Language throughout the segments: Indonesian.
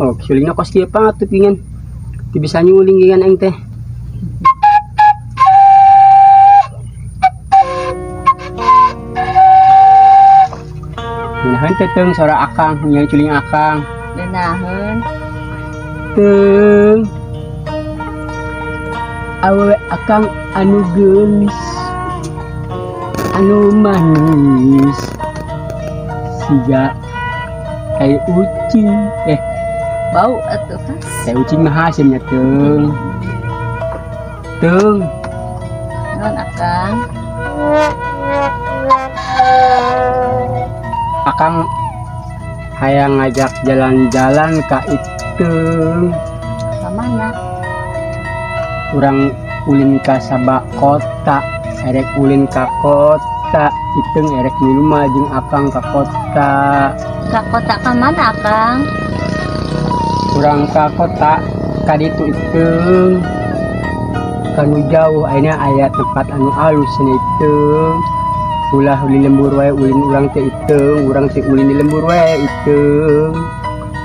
Oh, suling na koski pa to pingan. Di bisa nyuling gan aing teh. Minahan teteng suara akang, yang culing akang. Denaheun. Teng. Awewe akang anu geulis. Anu manis. Siga kayak ucing. Bau atuh kan. Kayak ucing mah hasilnya teng. Teng. Non akang. Akang hayang ngajak jalan-jalan ka itu. Samana. Urang ulin ka sabak kota, erek ulin ka kota, iteng erek milu mah jeung akang ka kota. Ka kota ka mana akang? Urang ka kota ka ditu iteng. Kanu jauh ayeuna aya tempat anu alus cenah iteng. Ulah ulin lembur wae ulin urang teh iteng, urang teh ulin di lembur wae iteng.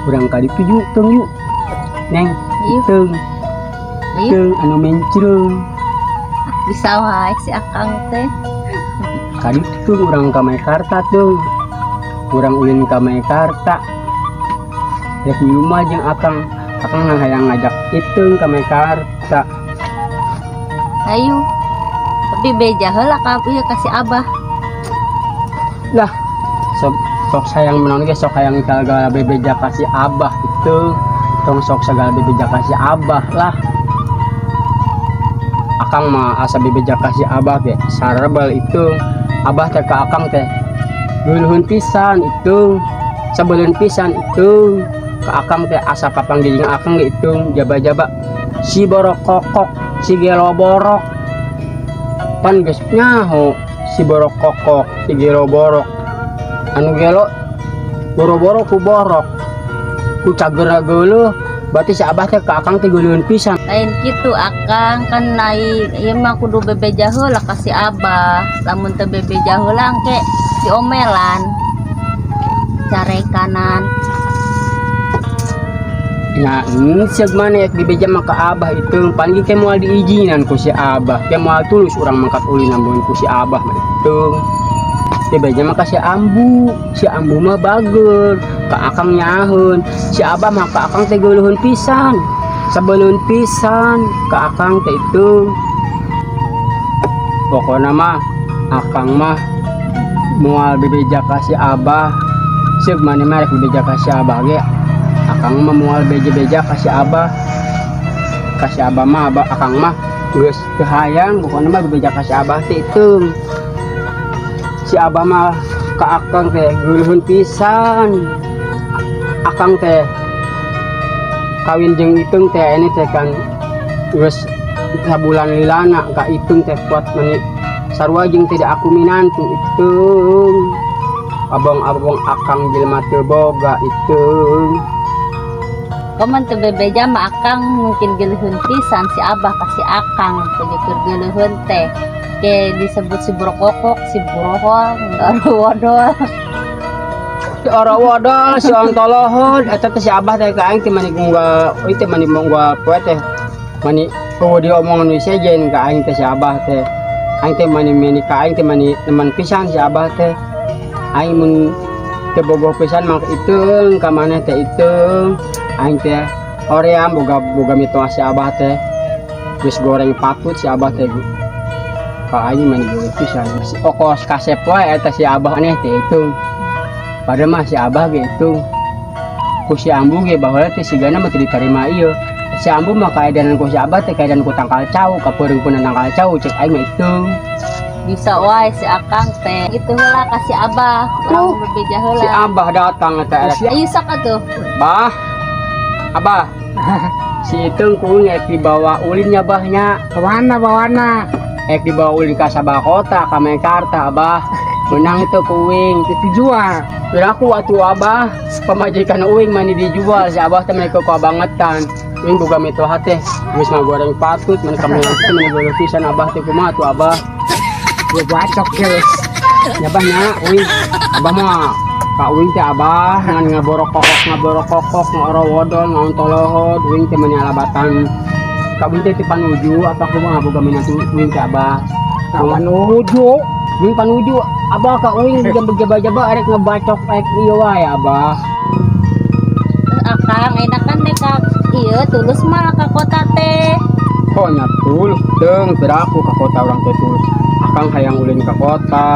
Urang ka ditu yuk teng yuk. Neng, iteng. Iteng anu mencreung. Bisa wae si akang teh. Ka ditu urang ka Maikarta teuing. Urang ulin ka Maikarta. Rek di rumah jeung akang hayang ngajak iteng ka Maikarta. Ayo. Tapi beja heula ka ieu kasih abah. Lah, sok sayang menaon ge sok hayang segala bebeja kasih abah itu. Tong sok segala bebeja kasih abah lah. Akang mah asa bebeja kasih abah ge sarebel itu. Abah teh ka akang teh geuleuheun pisan itu. Sabeuleuan pisan itu. Ka akang teh asa papanggih jeung akang ge itu jaba-jaba si borok kokok, si gelo borok. Pan geus nyaho si borok kokok, si gelo borok. Anu gelo boro-boro ku borok. Ku cagera geuleuh, berarti si abah teh ka akang teh geuleuheun pisan. Lain kitu akang kan naik ieu mah kudu bebeja heula kasih abah. Lamun teu bebeja heula engke diomelan. Care kanan. Nah, seug maneh bebeja mah ka abah itu panggih ke moal diijinan ku si abah. Ke moal tulus urang mangkat ulin ambeun ku si abah mah itu. Bebeja mah ka si ambu mah bageur. Ka akang nyaheun. Si abah mah ka akang teh geuleuheun pisan. Sabeuleueun pisan ka akang teh itu. Pokona mah akang mah moal bebeja ka si abah. Seug maneh mah rek bebeja ka si abah ge. Akang mah moal beja-beja kasih abah mah akang mah geus teu hayang pokona mah beja kasih abah teh itu. Si abah mah ka akang teh geuleuheun pisan. Akang teh kawin jeung iteng teh ini teh kan geus sabulan lilana ka iteng teh kuat mani sarua jeung teh aku minantu itu. Abang-abang akang jelema teu boga itu. Koman teu bebeja mah akang mungkin geuleuheun pisan si abah kasih akang keur geuleuheun teh. Ke disebut si brokokok, si burohol, wodol. Si wodol, si ontolohol, eta teh si abah teh ka aing teh mani gua, teh mani gua poe teh. Mani diomongan we sejen ka aing teh si abah teh. Aing teh mani ka aing teh mani teman pisan si abah teh. Aing mun teu bogoh pisan mah iteung ka maneh teh iteung. Aing teh hoream boga mitoa si abah teh geus goreng patut si abah teh ka aing mah digoreng pisan si okos kasep wae eta si abah aneh teh itu. Padahal mah si abah ge itu ku si ambu ge baheula teh sigana mah teu ditarima ieu. Si ambu mah kaedanan ku si abah teh kaedanan ku tangkal cau ka peureung tangkal cau cek aing mah itu. Bisa wae si akang teh itu heula kasih abah urang bebeja heula. Si abah datang eta Ayo sok atuh. Bah abah si iteng ku ngek dibawa ulin abahnya bawana ek dibawa ulin ka sabah kota ka Maikarta abah benang itu kuing dijual beraku atuh abah pamajikan uing mani dijual si abah teh mereka ku abangetan uing boga mitoha teh geus ngagoreng patut mani kamana teh mani geuleuh pisan abah teh kumaha atuh abah gua bacok geus nyabahnya uing abah mah Kauing teh abah ngan ngaborok kokok ngorowodol ngaon tolohod uing teh menyalabatan kauing teh panuju apa kumaha boga minat uing teh abah panuju uing panuju abah kauing jaba-jaba arek ngebacok ieu wae abah Akang enakan deh kak iya tulus mah ka kota teh kok nyatul deung beraku ka kota urang teh tulus akang hayang ulin ka kota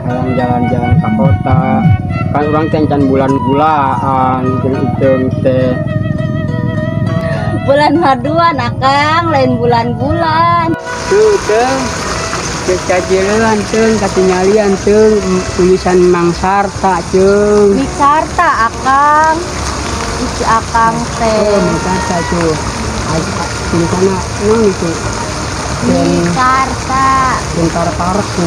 hayang jalan-jalan ka kota kan urang teh can bulan-bulan jeung teh bulan maduan akang lain bulan-bulan tuh teh kecajelean teh katinyalian teh tulisan Mang Sarta jeung Mik Sarta akang isi akang teh Mang Sarta tuh tulisanna naon itu Mik Sarta tentara parak tuh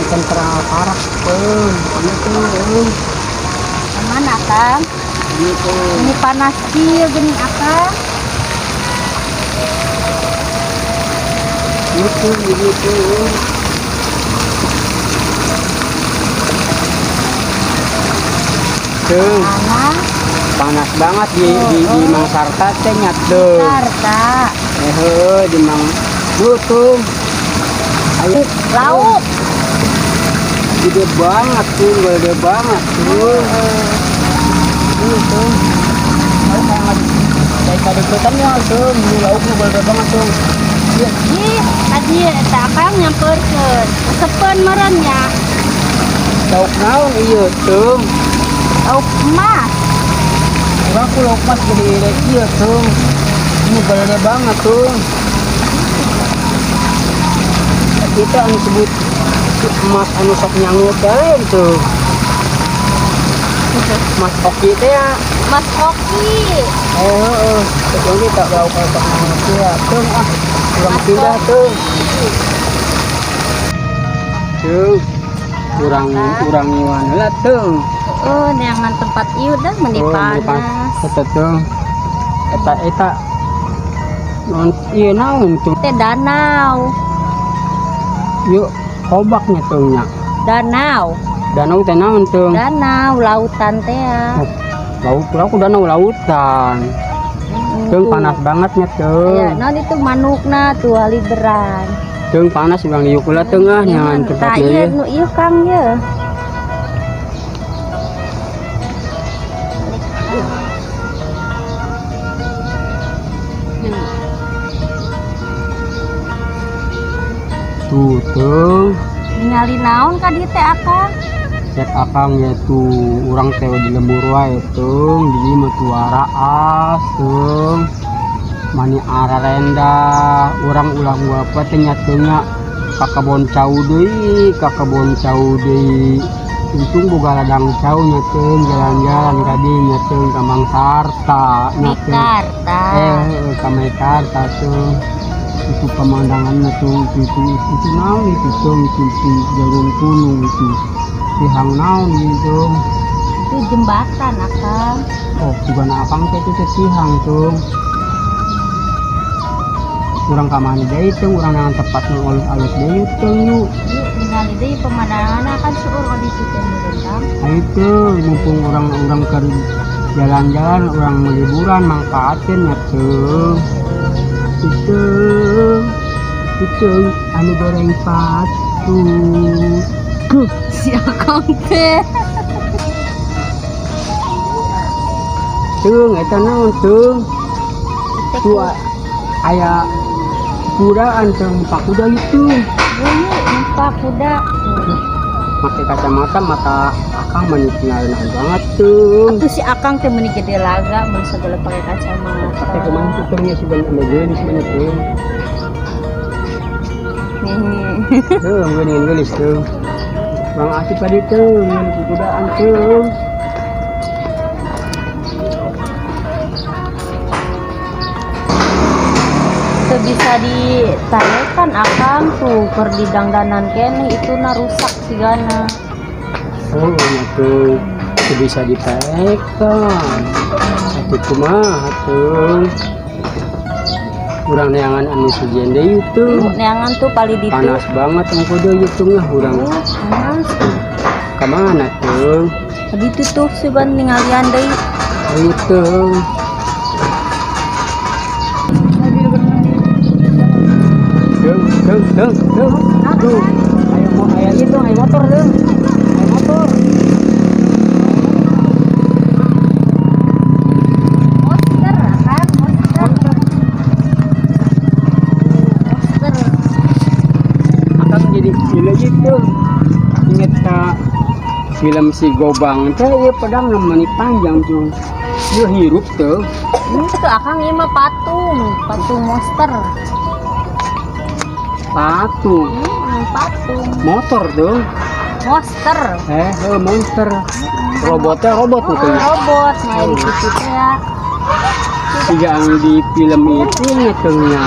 ana tuh mana akang gitu ini panas kieu geuning akang gitu tuh mana panas banget di Mang Sarta teh nyat tuh Sarta di Mang tuh ayo lauk gede banget tuh gede banget tuh tuh kayak deketan ya tuh ini lauknya gede banget tuh ih tadi eta akang nyamperkeun sepen merenya lauk naon iya tuh lauk emas orang ku lauk mas gede iya tuh ini gede banget tuh kita anu sebut emas anu sok nyangut kalian tuh mas oki teh ya mas koki kecuali tak lauk sok nyangut ya tuh kurang pindah tuh kurang nyiwan lah tuh neangan tempat ieu dah meni panas eta tuh eta non ieu naon tuh teh danau yuk kobaknya tuh nya danau teh naon tuh danau lautan teh ya laut aku danau lautan tuh panas banget nya tuh ya non itu manukna tuh haliberan tuh panas urang ieu kula tengah nyangan tempat ieu ieu nu ieu kang ye tuh ningali naon ka dieu teh akang cek akang ya tuh urang teh di lembur wae tuh di mah tuara as tuh mani ararenda urang ulah apa teh nyatunya ka kebon cau deui untung boga ladang cau nyateun jalan-jalan ka dieu nyateun ka Mang Sarta Mekarta ka Mekarta tuh itu pemandangannya tuh itu naon itu tuh itu jarum kuno itu tihang naon gitu itu jembatan akang oh juga akang teh itu tihang tuh kurang kamani deui teh urang yang tepat nu alus deui teh yuk ningali deui pemandangan akan seueur di situ meureun ayo tuh mumpung orang ke jalan-jalan orang liburan mangkaatin ya tuh itu anu goreng patu si akang teh tuh eta naon tuh tua aya kudaan tempat kuda itu numpak kuda pakai kacamata mata akang menikmati banget tuh itu si akang teh meuni gede laga mun segala pakai kacamata pakai kemana tutungnya sih banyak gelis banyak tuh tuh geuning gelis tuh bang asik tadi tuh menikmati kudaan tuh bisa ditayakan akang tuh per di dangdanan kene itu na rusak sigana oh itu bisa ditayakan satu kumaha tuh urang neangan anu sejen deui itu neangan tuh pali ditu panas banget engko deui itu ngah urang panas kemana tuh Gitu tuh sugan ningalian deui. Itu. Tuh. Aduh. Ayo itu, ayo motor tuh. Ayo motor. Monster kan, monster. Monster. Akan jadi gila gitu. Ingat kak film si Gobang teh ieu pedang namanya panjang tuh. Dia hirup tuh. Ini tuh akang ieu mah patung monster. Patung. Patung. Motor tuh. Monster. Monster. Robotnya robot Oh, tuh. robot, nah di situ ya. Yang di film itu ngetengnya.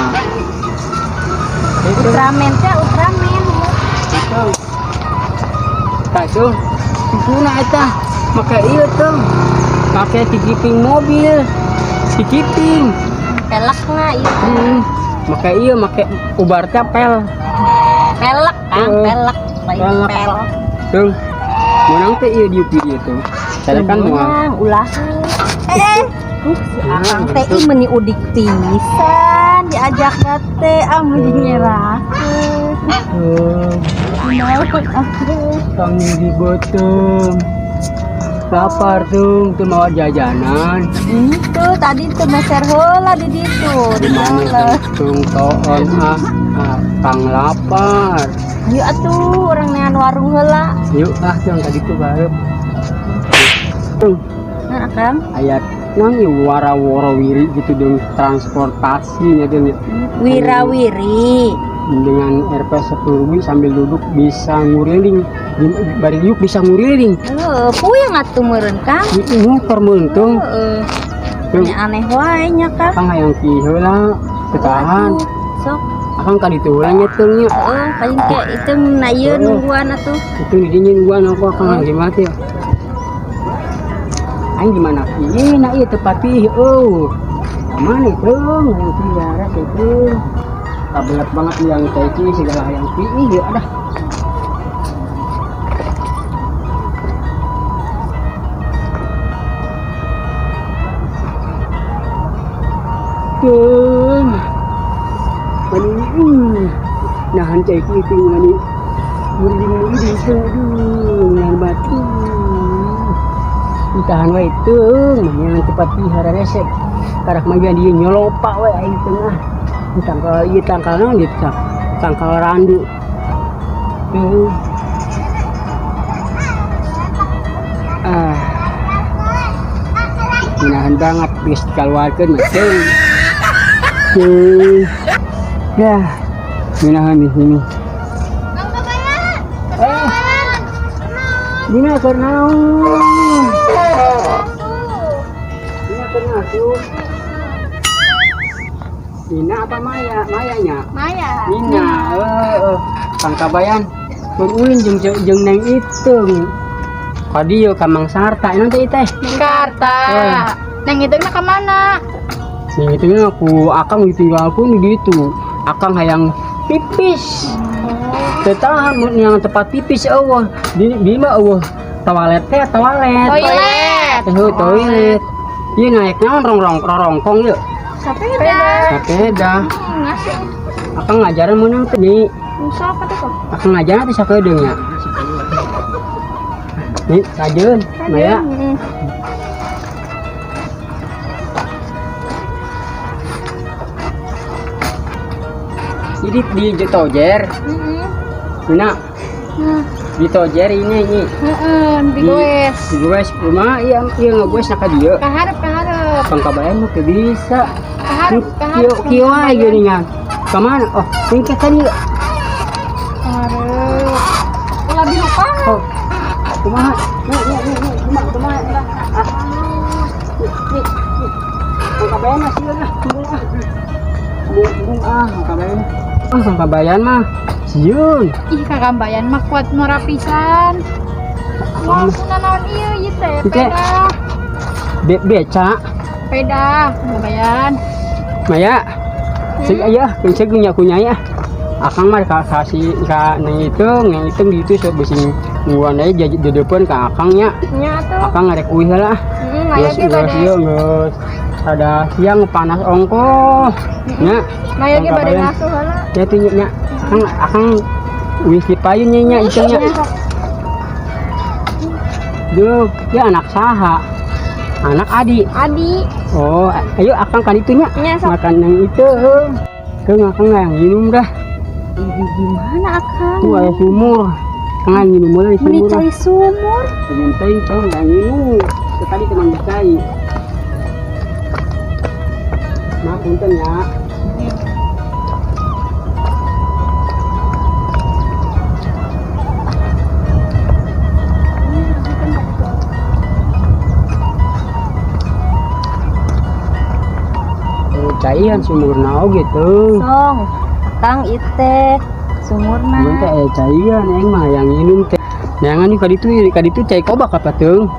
Itu Ultraman teh Ultraman. itu. Tak tuh. Guna eta. Make ieu tuh. Make tikiping mobil. Tikiping. Pelekna itu. Make ieu make ubar teh pel. Pelek kan, pelek. Lain Pelek. pel. Tuh. Menang teh ieu di video tuh. Saya kan mau ulah. Si akang teh betul. ih meuni udik pisan diajak teh mun nyerakeun. Kang di bottom. Lapar tuh mau jajanan. Itu tadi tuh meser heula di ditu. Di Mana tung toon Kang lapar. Ayo atuh urang nean warung heula. Yuk yang tadi tuh barep. Tuh Nah, Kang. ayat nangi wara-wara wiri gitu dong transportasinya tuh Wirawiri. dengan RP 10.000 sambil duduk bisa nguriling bari yuk bisa nguriling Puyeng atuh meureun, Kang. itu motor mentung Aneh wae nya, Kang. Kang hayang ki heula ketahan Sok. akang ka ditu we nyetengnya Paling kayak itu na ieu nungguan atuh. itu didinya gua aku akang lagi mati aing gimana ieu na ieu tepat ih mana itu yang tiara itu kabelat banget yang teki segala yang ih ya ada tuh mani nahan teki itu mani murid itu aduh yang batu ditahan wae itu yang cepat pihara resep karak maju dia nyolopak wae aing tengah di tangkalnya gitu tangkal randu tuh menahan banget bisa dikeluarkan tuh ya menahan di sini Dina karena tuh Dina apa Maya? Mayanya? Maya. Dina, Kang Kabayan turun jeung neng itu kadieu ka Mang Sarta nanti teh Jakarta. Neng itu ke mana? sing itu aku akang ditinggalkeun di ditu akang hayang pipis tetahan yang tempat pipis eueuh di mah eueuh toilet Toilet. toilet ieu naik naon rorongkong yeuh sepeda Ngasih. akang ngajaran meunang teh nih Musa apa tuh? akang ngajaran teh sakedeung nya nih sajeun Maya jadi di Tojer Mina di Tojer ini di goes rumah iya ngegoes naka dia Kaharep. Kang Kabayan mah teu bisa Kaharep. kieu wae geuningan ka mana oh ini ka tadi Kaharep. Ulah dilupa. oh kumaha kumaha Kang Kabayan mah sieun Kang Kabayan Kang Kabayan mah sieun Ih kagambayan mah kuat merapisan. Wah, naon ieu teh sepeda. Beca Sepeda kagambayan. Maya cek aya pencet nya kunyai akang mah kasih ka nang hitung di itu sok beusi Nguan aja jadi di depan ke akangnya. Nya tuh. Akang ngarek uih lah. Maya Geus ge bade. geus ada siang panas ongko. Nya. Maya ge Angka bade bayang. ngasuh heula. Ya tuh nya. Akang uih si payun nya itu nya. Duh, ya anak saha? Anak Adi. Adi. Oh, ayo akang kan itunya. Nya sok. Makan yang itu. Tuh akang yang minum dah. Ini gimana akang? Tuh ada sumur. Akang minum mulai sumur. Menicai sumur. Sebentar tuh yang minum. Tadi teman berkai. Nah, punten ya. Caian sumur nao gitu. Song, akang ite sumurna. Mun teh caian yang mah yang minum teh. Neangan nih kaditu cai kobak apa tuh?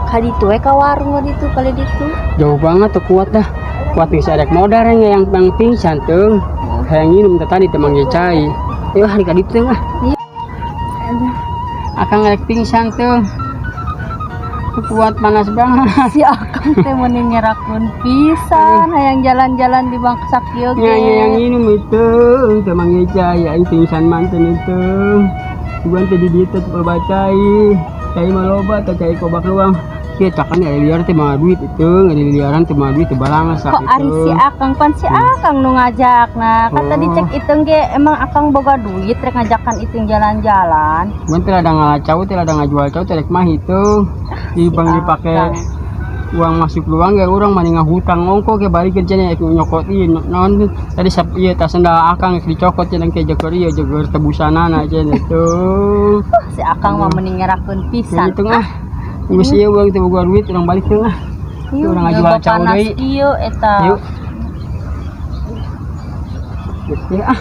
Kaditu we ka warung ditu kali ditu. Jauh banget tuh kuat dah. Kuat bisa ada modal yang pingsan tuh. Yang minum tadi temang cai. Ayo hari kaditu lah. Akang ngerek pingsan tuh. Kuat panas banget. Si akang teh meni nyerakeun pisan hayang jalan-jalan di bangsa kieu ge. Yang minum itu temang cai aing pingsan manten itu. Bukan tadi dia tuh perbacai. Cai maloba atau cai kobak luang. Kita kan ada liar teh mah duit itu, ada liaran teh mah duit teh balangan sak Kok ari si akang pan si akang nu ngajakna. Kan tadi cek iteung ge emang akang boga duit rek ngajakan iteung jalan-jalan. Mun teh ada ngalacau teh ada ngajual cau teh rek mah itu. Di bang dipake uang masuk luang ge urang mani ngahutang ongko ge balikeun cenah nyokot ieu naon tadi sap ieu tas sendal akang dicokot cenah ke jeger ieu jeger tebusanana cenah tuh. Si akang mah mending nyerakeun pisan. Gitu ngah. Geus ieu urang teh boga duit urang balik teuh ngah. Urang ngajual cau deui. Ieu eta. Yuk. Gitu ah.